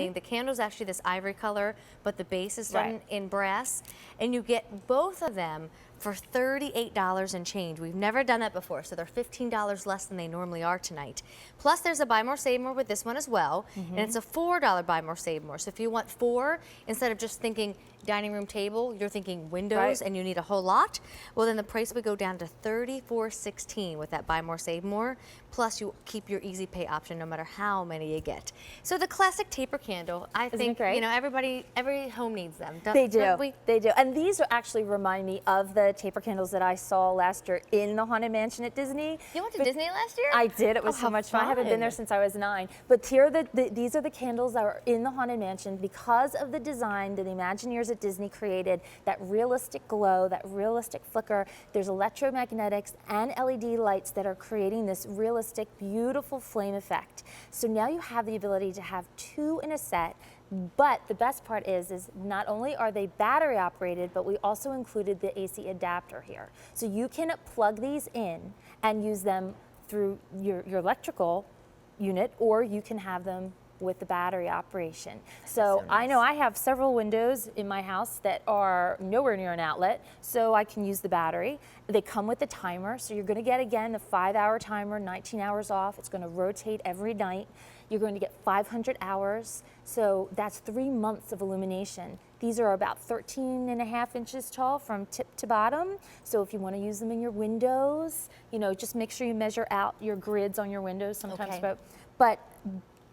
happening. The candle's actually this ivory color, but the base is done in brass, and you get both of them for $38 and change. We've never done that before, so they're $15 less than they normally are tonight. Plus, there's a buy more, save more with this one as well, and it's a $4 buy more, save more. So if you want 4, instead of just thinking dining room table, you're thinking windows and you need a whole lot, well then the price would go down to $34.16 with that buy more, save more. Plus, you keep your easy pay option no matter how many you get. So the classic taper candle, I think, you know, every home needs them. They do. They do. And these are actually remind me of the taper candles that I saw last year in the Haunted Mansion at Disney. You went to Disney last year? I did. It was so much fun. I haven't been there since I was 9. But here are these are the candles that are in the Haunted Mansion because of the design that the Imagineers at Disney created, that realistic glow, that realistic flicker. There's electromagnetics and LED lights that are creating this realistic, beautiful flame effect. So now you have the ability to have 2 in a set. But the best part is not only are they battery operated, but we also included the AC adapter here. So you can plug these in and use them through your electrical unit, or you can have them with the battery operation. So nice. I know I have several windows in my house that are nowhere near an outlet, so I can use the battery. They come with a timer, so you're gonna get, again, the 5-hour timer, 19 hours off. It's gonna rotate every night. You're going to get 500 hours, so that's 3 months of illumination. These are about 13.5 inches tall from tip to bottom, so if you want to use them in your windows, you know, just make sure you measure out your grids on your windows sometimes. But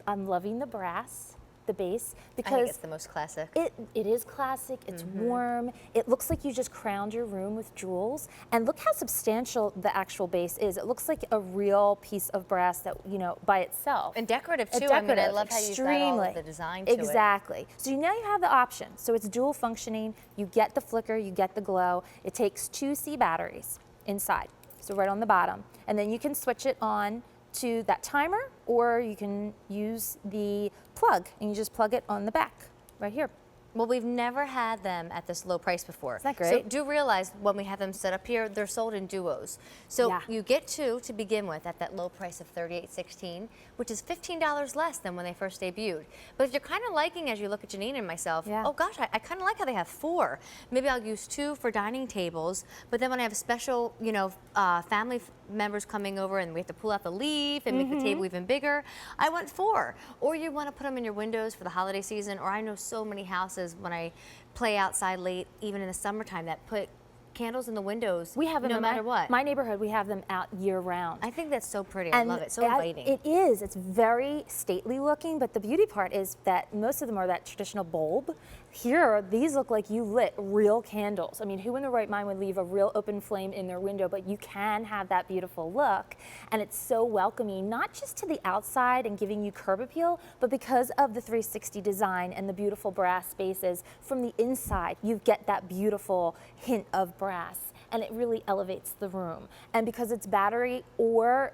I'm loving the brass, the base, because I think it's the most classic. It is classic, it's warm, it looks like you just crowned your room with jewels, and look how substantial the actual base is. It looks like a real piece of brass that, you know, by itself. And decorative too. I mean, I love how you got all of the design to it. Exactly. So now you have the option. So it's dual functioning, you get the flicker, you get the glow. It takes 2 C batteries inside, so right on the bottom. And then you can switch it on to that timer, or you can use the plug and you just plug it on the back right here. Well, we've never had them at this low price before. Isn't that great? So do realize when we have them set up here, they're sold in duos. So you get 2 to begin with at that low price of $38.16, which is $15 less than when they first debuted. But if you're kind of liking, as you look at Janine and myself, oh gosh, I kind of like how they have 4. Maybe I'll use 2 for dining tables, but then when I have special, you know, family members coming over and we have to pull out the leaf and make the table even bigger, I want 4. Or you want to put them in your windows for the holiday season, or I know so many houses when I play outside late, even in the summertime, that put candles in the windows. We have them no matter what. My neighborhood, we have them out year round. I think that's so pretty. I love it. So inviting. It is. It's very stately looking, but the beauty part is that most of them are that traditional bulb. Here, these look like you lit real candles. I mean, who in their right mind would leave a real open flame in their window, but you can have that beautiful look, and it's so welcoming, not just to the outside and giving you curb appeal, but because of the 360 design and the beautiful brass spaces, from the inside, you get that beautiful hint of brass. And it really elevates the room. And because it's battery, or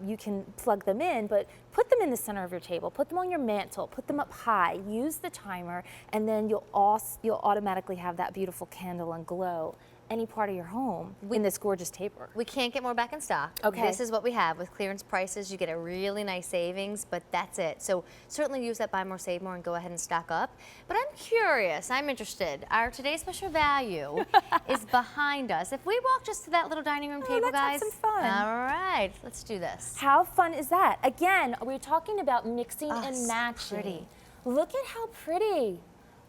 you can plug them in, but put them in the center of your table, put them on your mantle, put them up high, use the timer, and then you'll automatically have that beautiful candle and glow any part of your home in this gorgeous taper. We can't get more back in stock. Okay. This is what we have. With clearance prices, you get a really nice savings, but that's it. So certainly use that buy more, save more, and go ahead and stock up. But I'm curious, I'm interested. Our today's special value is behind us. If we walk just to that little dining room table, let's guys. have some fun. All right, let's do this. How fun is that? Again, we're talking about mixing and matching. So pretty. Look at how pretty.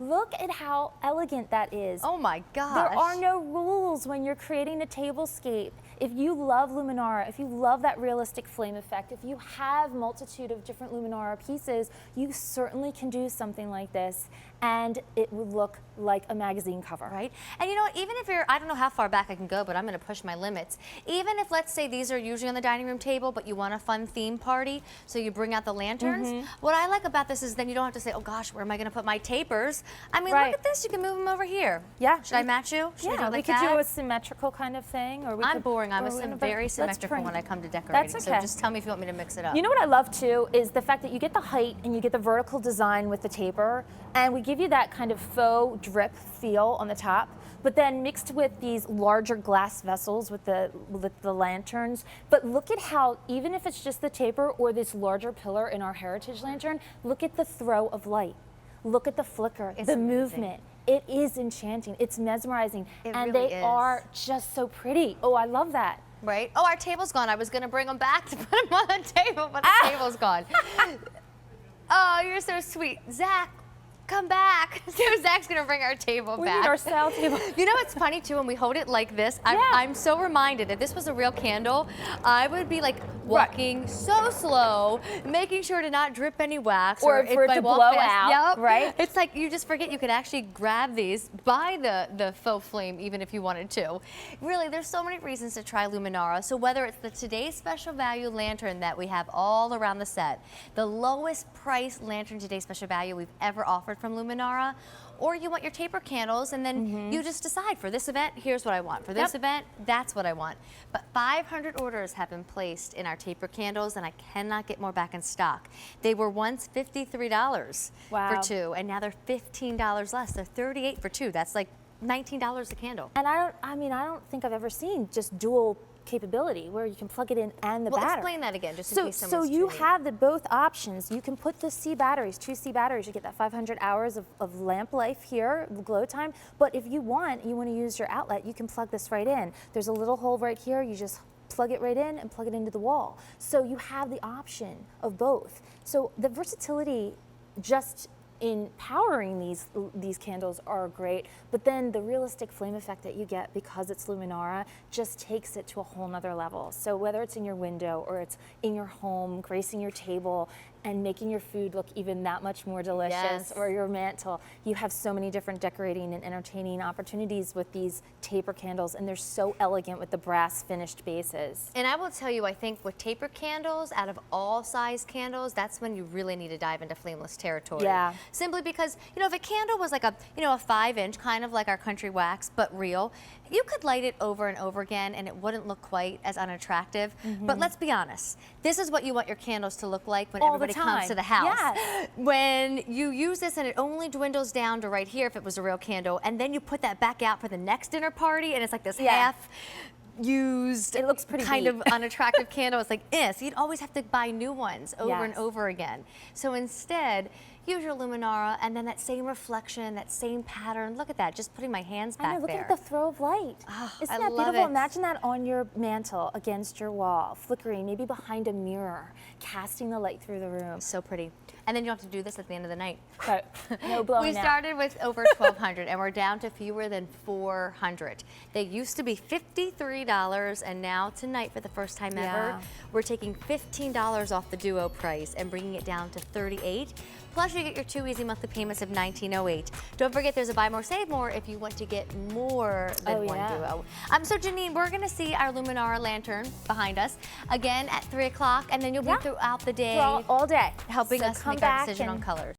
Look at how elegant that is. Oh my gosh. There are no rules when you're creating a tablescape. If you love Luminara, if you love that realistic flame effect, if you have multitude of different Luminara pieces, you certainly can do something like this, and it would look like a magazine cover. Right? And you know what, even if you're, I don't know how far back I can go, but I'm gonna push my limits. Even if, let's say, these are usually on the dining room table, but you want a fun theme party, so you bring out the lanterns. What I like about this is then you don't have to say, oh gosh, where am I gonna put my tapers? I mean, look at this, you can move them over here. Yeah. Should I match you? Should we could do a symmetrical kind of thing. Or I'm boring. I'm very symmetrical when I come to decorating. That's okay. So just tell me if you want me to mix it up. You know what I love too is the fact that you get the height and you get the vertical design with the taper, and we give you that kind of faux drip feel on the top, but then mixed with these larger glass vessels with the lanterns. But look at how, even if it's just the taper or this larger pillar in our heritage lantern, look at the throw of light. Look at the flicker, It's the amazing. movement. It is enchanting. It's mesmerizing. It and really they is. are just so pretty. Oh, I love that. Right? Oh, our table's gone. I was going to bring them back to put them on the table, but the table's gone. Oh, you're so sweet. Zach, come back. So Zach's going to bring our table We back. need our style table. You know what's funny too, when we hold it like this, Yeah. I'm so reminded if this was a real candle, I would be like walking so slow, making sure to not drip any wax. Or if for it I to walk blow fast, out, yep. right? It's like you just forget you could actually grab these, buy the faux flame even if you wanted to. Really, there's so many reasons to try Luminara. So whether it's the Today's Special Value lantern that we have all around the set, the lowest price lantern Today's Special Value we've ever offered from Luminara, or you want your taper candles and then you just decide for this event, here's what I want. For this event, that's what I want. But 500 orders have been placed in our taper candles and I cannot get more back in stock. They were once $53 Wow. for two and now they're $15 less. They're $38 for two. That's like $19 a candle. And I don't think I've ever seen just dual capability where you can plug it in and the Well, battery. explain that again, just in So, case so someone's you tuning in. have the both options. You can put the C batteries, 2C batteries. You get that 500 hours of lamp life here, glow time. But if you want to use your outlet, you can plug this right in. There's a little hole right here. You just plug it right in and plug it into the wall. So you have the option of both. So the versatility just in powering these candles are great, but then the realistic flame effect that you get because it's Luminara just takes it to a whole nother level. So whether it's in your window or it's in your home, gracing your table and making your food look even that much more delicious, Yes. or your mantle, you have so many different decorating and entertaining opportunities with these taper candles, and they're so elegant with the brass finished bases. And I will tell you, I think with taper candles, out of all size candles, that's when you really need to dive into flameless territory. Yeah. Simply because, you know, if a candle was like a 5-inch, kind of like our country wax, but real, you could light it over and over again and it wouldn't look quite as unattractive. But let's be honest, this is what you want your candles to look like when All the everybody comes time. to the house. Yes. When you use this and it only dwindles down to right here if it was a real candle, and then you put that back out for the next dinner party and it's like this Yeah. half used, It looks pretty kind beat. of unattractive candle. It's like, so you'd always have to buy new ones over and Yes. over again. So instead, use your Luminara and then that same reflection, that same pattern. Look at that, just putting my hands I back know, look there. at the throw of light. Oh, Isn't I that love beautiful? it. Imagine that on your mantle, against your wall, flickering, maybe behind a mirror, casting the light through the room. So pretty. And then you don't have to do this at the end of the night. So, no blowing We out. started with over 1,200 and we're down to fewer than 400. They used to be $53 and now tonight for the first time ever, Yeah. we're taking $15 off the duo price and bringing it down to $38. Plus you get your 2 easy monthly payments of $19.08. Don't forget there's a buy more, save more if you want to get more than Oh, one yeah. duo. So Janine, we're gonna see our Luminara lantern behind us again at 3 o'clock and then you'll be Yeah. throughout the day For all day. helping So us come make our back decision on and colors.